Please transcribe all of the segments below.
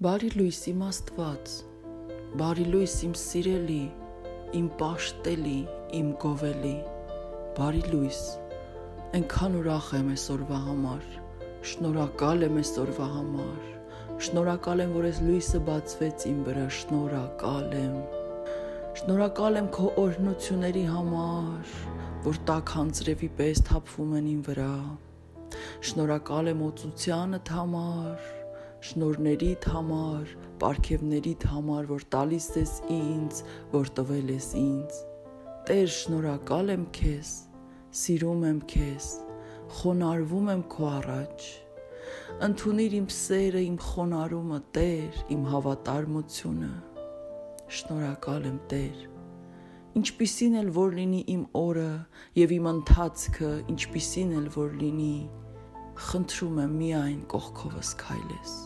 Բարի լույս իմ Աստված, բարի լույս իմ սիրելի, իմ պաշտելի, իմ գովելի, բարի լույս, այնքան ուրախ եմ այսօրվա համար, շնորհակալ եմ այսօրվա համար, շնորհակալ եմ, որ այս լույսը բացվեց իմ վրա, շնորհակալ եմ քո օրհնությունների համար, որ տաք անձրևի պես թափվում են իմ վրա, շնորհակալ եմ օծությանդ համար, շնորհներիդ համար, պարգևներիդ համար, որ տալիս ես ինձ, որ տվել ես ինձ։ Տեր, շնորհակալ եմ քեզ, սիրում եմ քեզ, խոնարհվում եմ քո առաջ։ Ընդունիր իմ սերը, իմ խոնարհումը, Տեր, իմ հավատարմությունը։ Շնորհակալ եմ, Տեր։ Ինչպիսին էլ որ լինի իմ օրը եւ իմ ընթացքը, ինչպիսին էլ որ լինի, խնդրում եմ միայն կողքովս քայլես։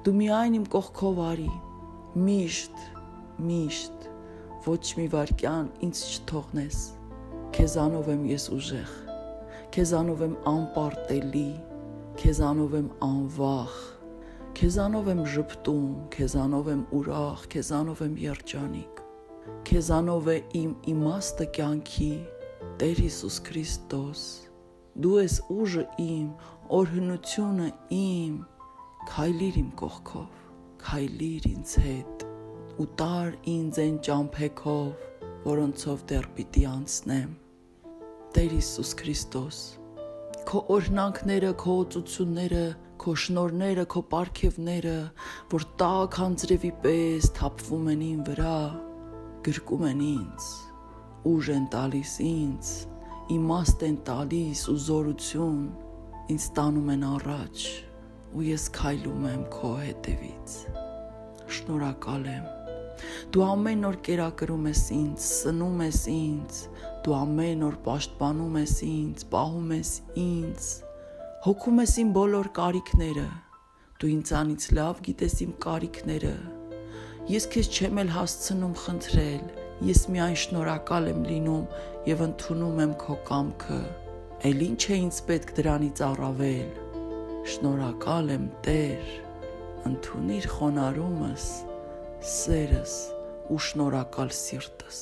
Դու միայն իմ կողքով արի, միշտ, ոչ մի վայրկյան ինձ չթողնես, քեզանով եմ ես ուժեղ, քեզանով եմ անպարտելի, քեզանով եմ անվախ, քեզանով եմ ժպտում, քեզանով եմ ուրախ, քեզանով եմ երջանիկ, քեզանով է իմ իմաստը կյանքի, Տեր Հիսուս Քրիստոս, դու ես ուժը իմ, օրհնությունը իմ, քայլիր իմ կողքով, քայլիր ինձ հետ, ու տար ինձ այն ճամփեքով, որոնցով դեռ պիտի անցնեմ։ Տեր Հիսուս Քրիստոս, քո օրհնանքները, քո օծությունները, քո շնորհները, քո պարգևները, որ տաք անձրևի պես թափվում են իմ վրա, գրկում են ինձ, ուժ են տալիս ինձ, իմաստ են տալիս ու զորություն, ինձ տանում են առաջ, ու ես քայլում եմ քո հետևից։ Շնորհակալ եմ։ Դու ամեն օր կերակրում ես ինձ, սնում ես ինձ, դու ամեն օր պաշտպանում ես ինձ, պահում ես ինձ, հոգում ես իմ բոլոր կարիքները, դու ինձանից լավ գիտես իմ կարիքները, ես քեզ չեմ էլ հասցնում խնդրել, ես միայն շնորհակալ եմ լինում եւ ընդունում եմ քո կամքը, այլ ինչ է ինձ պետք դրանից առավել, շնորհակալ եմ Տեր, ընդունիր խոնարհումս, սերս ու շնորհակալ սիրտս։